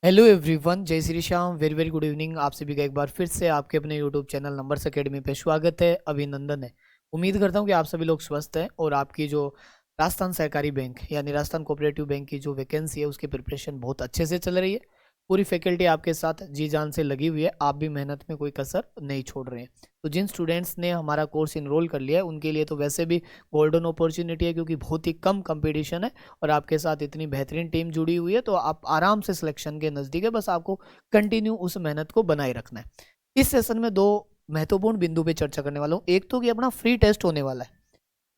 Hello everyone, जय Shri Shyam. Very very good evening. आप सभी का एक बार फिर से आपके अपने यूट्यूब चैनल नंबर्स एकेडमी पे स्वागत है, अभिनंदन है। उम्मीद करता हूँ कि आप सभी लोग स्वस्थ हैं और आपकी जो राजस्थान सहकारी बैंक यानी राजस्थान कोऑपरेटिव बैंक की जो वैकेंसी है उसकी प्रिपरेशन बहुत अच्छे से चल रही है। पूरी फैकल्टी आपके साथ जी जान से लगी हुई है, आप भी मेहनत में कोई कसर नहीं छोड़ रहे हैं। तो जिन स्टूडेंट्स ने हमारा कोर्स इनरोल कर लिया है उनके लिए तो वैसे भी गोल्डन अपॉर्चुनिटी है, क्योंकि बहुत ही कम कंपटीशन है और आपके साथ इतनी बेहतरीन टीम जुड़ी हुई है, तो आप आराम से सिलेक्शन के नज़दीक है। बस आपको कंटिन्यू उस मेहनत को बनाए रखना है। इस सेशन में दो महत्वपूर्ण बिंदु पे चर्चा करने वाला हूँ। एक तो कि अपना फ्री टेस्ट होने वाला है,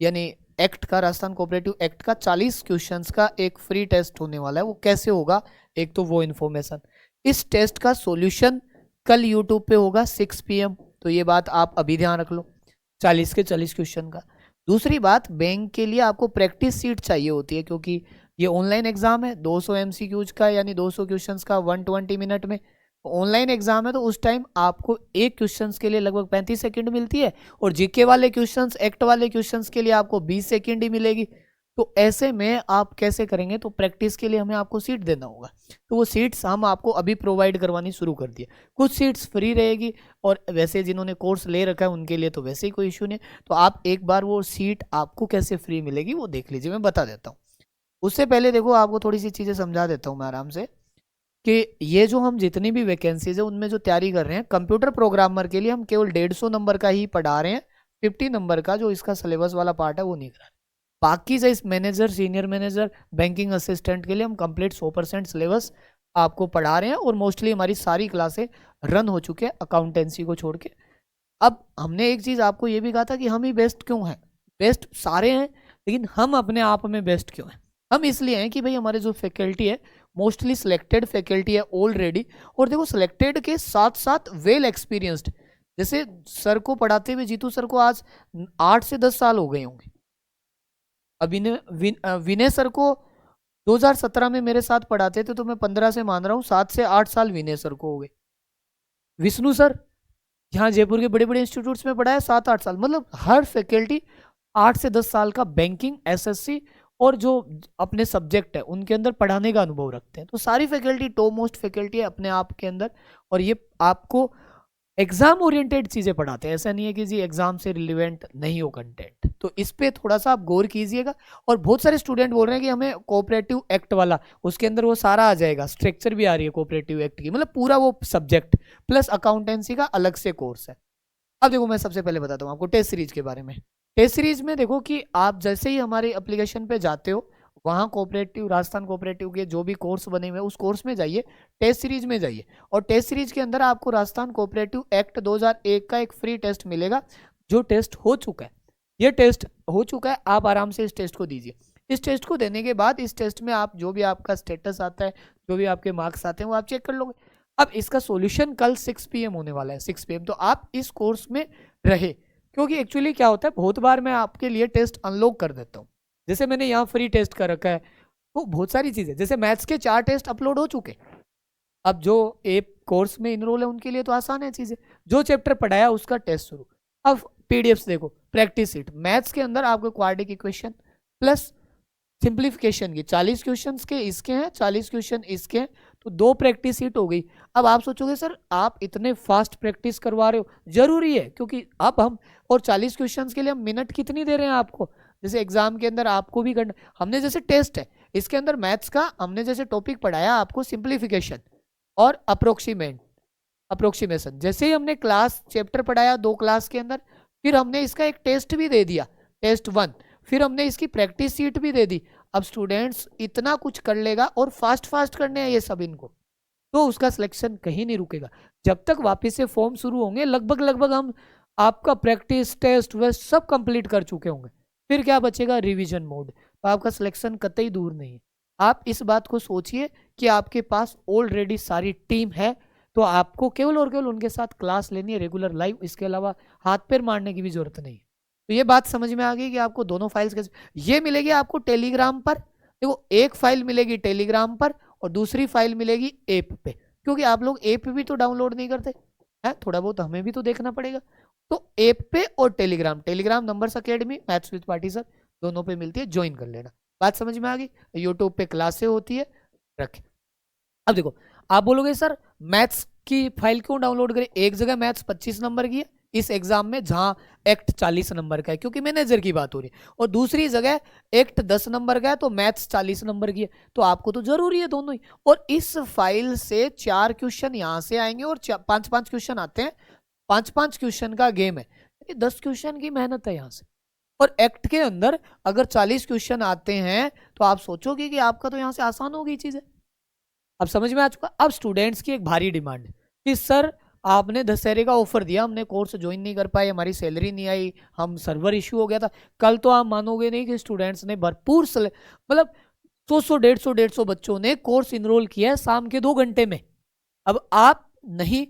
यानी एक्ट का, राजस्थान कोऑपरेटिव एक्ट का 40 क्वेश्चंस का एक फ्री टेस्ट होने वाला है। वो कैसे होगा, एक तो वो इन्फॉर्मेशन। इस टेस्ट का सॉल्यूशन कल यूट्यूब पे होगा 6 PM, तो ये बात आप अभी ध्यान रख लो, 40 के 40 क्वेश्चन का। दूसरी बात, बैंक के लिए आपको प्रैक्टिस सीट चाहिए होती है, क्योंकि ये ऑनलाइन एग्जाम है। 200 MCQs का यानी 200 क्वेश्चंस का 120 मिनट में ऑनलाइन एग्जाम है, तो उस टाइम आपको एक क्वेश्चंस के लिए लगभग 35 सेकंड मिलती है और जीके वाले क्वेश्चंस, एक्ट वाले क्वेश्चंस के लिए आपको 20 सेकंड ही मिलेगी। तो ऐसे में आप कैसे करेंगे, तो प्रैक्टिस के लिए हमें आपको सीट देना होगा। तो वो सीट्स हम आपको अभी प्रोवाइड करवानी शुरू कर दिए। कुछ सीट्स फ्री रहेगी और वैसे जिन्होंने कोर्स ले रखा है उनके लिए तो वैसे ही कोई इशू नहीं। तो आप एक बार वो सीट आपको कैसे फ्री मिलेगी वो देख लीजिए, मैं बता देता हूँ। उससे पहले देखो, आपको थोड़ी सी चीज़ें समझा देता हूँ मैं आराम से, कि ये जो हम जितनी भी वैकेंसीज है उनमें जो तैयारी कर रहे हैं कंप्यूटर प्रोग्रामर के लिए, हम केवल 150 नंबर का ही पढ़ा रहे हैं। 50 नंबर का जो इसका सिलेबस वाला पार्ट है वो नहीं करा रहे। बाकी से इस manager, senior manager, banking assistant के लिए हम कंप्लीट 100% सिलेबस आपको पढ़ा रहे हैं और मोस्टली हमारी सारी क्लासें रन हो चुके हैं अकाउंटेंसी को छोड़ के। अब हमने एक चीज़ आपको ये भी कहा था कि हम ही बेस्ट क्यों हैं। बेस्ट सारे हैं, लेकिन हम अपने आप में बेस्ट क्यों हैं? हम इसलिए हैं कि भाई हमारे जो फैकल्टी है मोस्टली सिलेक्टेड फैकल्टी है ऑलरेडी। और देखो, सिलेक्टेड के साथ साथ वेल एक्सपीरियंस्ड। जैसे सर को पढ़ाते हुए जीतू सर को आज 8 से 10 साल हो गए होंगे। विनय सर को 2017 में मेरे साथ पढ़ाते थे, तो मैं 15 से मान रहा हूँ, 7 से 8 साल विनय सर को हो गए। विष्णु सर यहाँ जयपुर के बड़े बड़े इंस्टीट्यूट्स में पढ़ाया 7-8 साल। मतलब हर फैकल्टी 8 से 10 साल का बैंकिंग, एसएससी और जो अपने सब्जेक्ट है उनके अंदर पढ़ाने का अनुभव रखते हैं। तो सारी फैकल्टी टॉप मोस्ट फैकल्टी है अपने आप के अंदर, और ये आपको एग्जाम ओरिएंटेड चीजें पढ़ाते हैं। ऐसा नहीं है कि जी एग्जाम से रिलेवेंट नहीं हो कंटेंट, तो इस पे थोड़ा सा आप गौर कीजिएगा। और बहुत सारे स्टूडेंट बोल रहे हैं कि हमें कोऑपरेटिव एक्ट वाला, उसके अंदर वो सारा आ जाएगा, स्ट्रक्चर भी आ रही है कोऑपरेटिव एक्ट की, मतलब पूरा वो सब्जेक्ट प्लस अकाउंटेंसी का अलग से कोर्स है। अब देखो, मैं सबसे पहले बताता हूँ आपको टेस्ट सीरीज के बारे में। टेस्ट सीरीज में देखो कि आप जैसे ही हमारे एप्लीकेशन पे जाते हो, वहाँ कोऑपरेटिव, राजस्थान कोऑपरेटिव के जो भी कोर्स बने हुए हैं उस कोर्स में जाइए, टेस्ट सीरीज में जाइए। और टेस्ट सीरीज के अंदर आपको राजस्थान कोऑपरेटिव एक्ट 2001 का एक फ्री टेस्ट मिलेगा, जो टेस्ट हो चुका है। ये टेस्ट हो चुका है, आप आराम से इस टेस्ट को दीजिए। इस टेस्ट को देने के बाद इस टेस्ट में आप जो भी आपका स्टेटस आता है, जो भी आपके मार्क्स आते हैं, वो आप चेक कर लोगे। अब इसका सॉल्यूशन कल 6 PM होने वाला है, 6 PM। तो आप इस कोर्स में रहे, क्योंकि एक्चुअली क्या होता है, बहुत बार मैं आपके लिए टेस्ट अनलॉक कर देता हूँ। जैसे मैंने यहाँ फ्री टेस्ट कर रखा है, तो बहुत सारी चीजें, जैसे मैथ्स के 4 टेस्ट अपलोड हो चुके। अब जो एक कोर्स में इनरोल है उनके लिए तो आसान है चीजें, जो चैप्टर पढ़ाया उसका टेस्ट शुरू। अब पीडीएफ्स देखो, प्रैक्टिस सीट मैथ्स के अंदर आपको क्वाड्रेटिक इक्वेशन प्लस सिंप्लीफिकेशन की 40 क्वेश्चन के इसके हैं, 40 क्वेश्चन इसके हैं, तो 2 प्रैक्टिस सीट हो गई। अब आप सोचोगे सर आप इतने फास्ट प्रैक्टिस करवा रहे हो, जरूरी है, क्योंकि अब हम और 40 क्वेश्चंस के लिए हम मिनट कितनी दे रहे हैं आपको। जैसे एग्जाम के अंदर आपको भी करना, हमने जैसे टेस्ट है इसके अंदर मैथ्स का, हमने जैसे टॉपिक पढ़ाया आपको सिंप्लीफिकेशन और अप्रोक्सीमेशन। जैसे ही हमने क्लास चैप्टर पढ़ाया 2 क्लास के अंदर, फिर हमने इसका एक टेस्ट भी दे दिया, टेस्ट 1, फिर हमने इसकी प्रैक्टिस सीट भी दे दी। अब स्टूडेंट्स इतना कुछ कर लेगा और फास्ट फास्ट करने हैं ये सब इनको, तो उसका सिलेक्शन कहीं नहीं रुकेगा। जब तक वापस से फॉर्म शुरू होंगे, लगभग लगभग हम आपका प्रैक्टिस टेस्ट वे सब कंप्लीट कर चुके होंगे। फिर क्या बचेगा, रिवीजन मोड। तो आपका सिलेक्शन कतई दूर नहीं है। आप इस बात को सोचिए कि आपके पास ऑलरेडी सारी टीम है, तो आपको केवल और केवल उनके साथ क्लास लेनी है रेगुलर लाइव, इसके अलावा हाथ पैर मारने की भी जरूरत नहीं है। तो ये बात समझ में आ गई कि आपको दोनों फाइल्स कैसे, ये मिलेगी आपको टेलीग्राम पर। देखो, एक फाइल मिलेगी टेलीग्राम पर और दूसरी फाइल मिलेगी ऐप पे, क्योंकि आप लोग ऐप भी तो डाउनलोड नहीं करते हैं, थोड़ा बहुत हमें भी तो देखना पड़ेगा। तो ऐप पे और Telegram, Telegram numbers academy, maths with party sir, दोनों पे मिलती है, ज्वाइन कर लेना। बात समझ में आ गई। यूट्यूब पे क्लासें होती है, रखें। अब देखो, आप बोलोगे सर मैथ्स की फाइल क्यों डाउनलोड करें, एक जगह मैथ्स 25 नंबर की है इस एग्जाम में जहां एक्ट 40 नंबर का है क्योंकि मैनेजर की बात हो रही है, और दूसरी जगह एक्ट 10 नंबर का है तो मैथ्स 40 नंबर की है, तो आपको तो जरूरी है दोनों ही। और इस फाइल से 4 क्वेश्चन यहां से आएंगे और 5-5 क्वेश्चन आते हैं, 5-5 क्वेश्चन का गेम है, 10 क्वेश्चन की मेहनत है यहां से। और एक्ट के अंदर अगर 40 क्वेश्चन आते हैं तो आप सोचोगे कि आपका तो यहां से आसान हो गई चीज है। अब समझ में आ चुका। अब स्टूडेंट्स की एक भारी डिमांड है कि सर आपने दशहरे का ऑफर दिया, हमने कोर्स ज्वाइन नहीं कर पाए, हमारी सैलरी नहीं आई, हम सर्वर इश्यू हो गया था। कल तो आप मानोगे नहीं कि स्टूडेंट्स ने भरपूर मतलब 100-150 बच्चों ने कोर्स इनरोल किया है शाम के 2 घंटे में। अब आप नहीं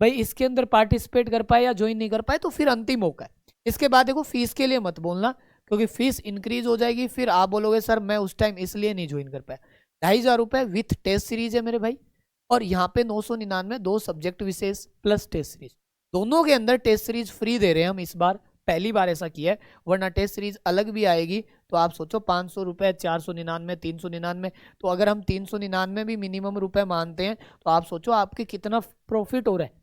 भाई इसके अंदर पार्टिसिपेट कर पाए या ज्वाइन नहीं कर पाए तो फिर अंतिम मौका है। इसके बाद देखो फीस के लिए मत बोलना क्योंकि फीस इंक्रीज हो जाएगी, फिर आप बोलोगे सर मैं उस टाइम इसलिए नहीं ज्वाइन कर पाया। 2,500 रुपए विथ टेस्ट सीरीज है मेरे भाई, और यहाँ पे 999 2 सब्जेक्ट विशेष प्लस टेस्ट सीरीज, दोनों के अंदर टेस्ट सीरीज फ्री दे रहे हैं हम इस बार, पहली बार ऐसा किया है, वरना टेस्ट सीरीज अलग भी आएगी। तो आप सोचो 500 रुपए, 499, 399, तो अगर हम 399 भी मिनिमम रुपए मानते हैं तो आप सोचो आपके कितना प्रॉफिट हो रहा है।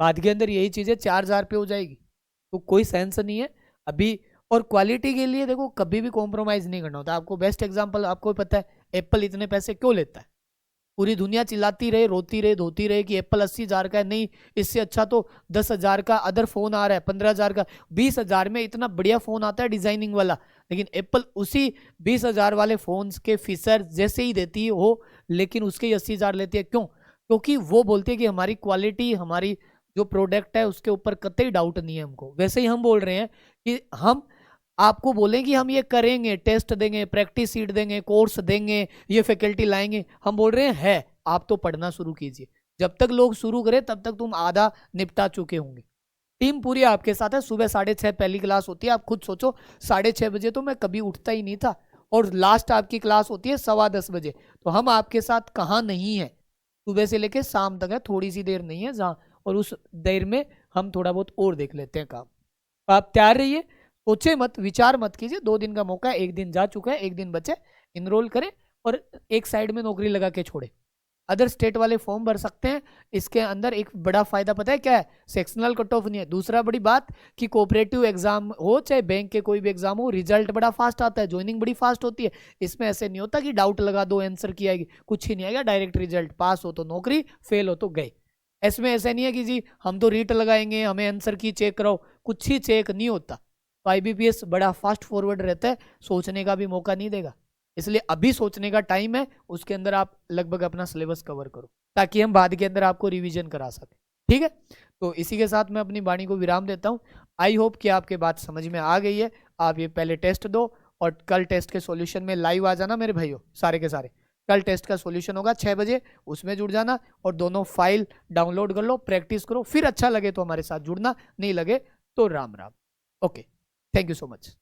बाद के अंदर यही चीजें 4,000 पे हो जाएगी, तो कोई सेंस नहीं है अभी। और क्वालिटी के लिए देखो कभी भी कॉम्प्रोमाइज नहीं करना होता। आपको बेस्ट एग्जांपल आपको पता है एप्पल इतने पैसे क्यों लेता है, पूरी दुनिया चिल्लाती रहे, रोती रहे, धोती रहे कि एप्पल 80,000 का है, नहीं इससे अच्छा तो 10,000 का अदर फोन आ रहा है, 15,000 का, 20,000 में इतना बढ़िया फोन आता है डिजाइनिंग वाला, लेकिन एप्पल उसी 20,000 वाले फोन के फीचर जैसे ही देती है हो, लेकिन उसके ही 80,000 लेती है। क्यों? क्योंकि वो बोलती है कि हमारी क्वालिटी, हमारी जो प्रोडक्ट है उसके ऊपर कतई डाउट नहीं है हमको। वैसे ही हम बोल रहे हैं कि हम आपको बोलें कि हम ये करेंगे, टेस्ट देंगे, प्रैक्टिस सीट देंगे, कोर्स देंगे, ये फैकल्टी लाएंगे, हम बोल रहे हैं है, आप तो पढ़ना शुरू कीजिए। जब तक लोग शुरू करें तब तक तुम आधा निपटा चुके होंगे। टीम पूरी आपके साथ है। सुबह 6:30 पहली क्लास होती है, आप खुद सोचो 6:30 बजे तो मैं कभी उठता ही नहीं था, और लास्ट आपकी क्लास होती है 10:15 बजे, तो हम आपके साथ कहाँ नहीं है, सुबह से लेके शाम तक है, थोड़ी सी देर नहीं है जहाँ, और उस देर में हम थोड़ा बहुत और देख लेते हैं काम। तो आप तैयार रहिए, सोचे मत, विचार मत कीजिए, 2 दिन का मौका है, 1 दिन जा चुका है, 1 दिन बचे, इनरोल करें और एक साइड में नौकरी लगा के छोड़े। अदर स्टेट वाले फॉर्म भर सकते हैं। इसके अंदर एक बड़ा फायदा पता है क्या है, सेक्शनल कट ऑफ नहीं है। दूसरा बड़ी बात कि कोऑपरेटिव एग्जाम हो चाहे बैंक के कोई भी एग्जाम हो, रिजल्ट बड़ा फास्ट आता है, ज्वाइनिंग बड़ी फास्ट होती है। इसमें ऐसे नहीं होता कि डाउट लगा दो आंसर की आएगी, कुछ ही नहीं आएगा, डायरेक्ट रिजल्ट, पास हो तो नौकरी, फेल हो तो गए। इसमें ऐसा नहीं है कि जी हम तो रीट लगाएंगे, हमें आंसर की चेक कराओ, कुछ ही चेक नहीं होता। तो IBPS बड़ा फास्ट फॉरवर्ड रहता है, सोचने का भी मौका नहीं देगा, इसलिए अभी सोचने का टाइम है, उसके अंदर आप लगभग अपना सिलेबस कवर करो ताकि हम बाद के अंदर आपको रिवीजन करा सकें। ठीक है, तो इसी के साथ मैं अपनी वाणी को विराम देता हूँ। आई होप कि आपके बात समझ में आ गई है। आप ये पहले टेस्ट दो और कल टेस्ट के सॉल्यूशन में लाइव आ जाना मेरे भाइयों, सारे के सारे। कल टेस्ट का सॉल्यूशन होगा 6 बजे, उसमें जुड़ जाना और दोनों फाइल डाउनलोड कर लो, प्रैक्टिस करो, फिर अच्छा लगे तो हमारे साथ जुड़ना, नहीं लगे तो Ram Ram. Okay, thank you so much.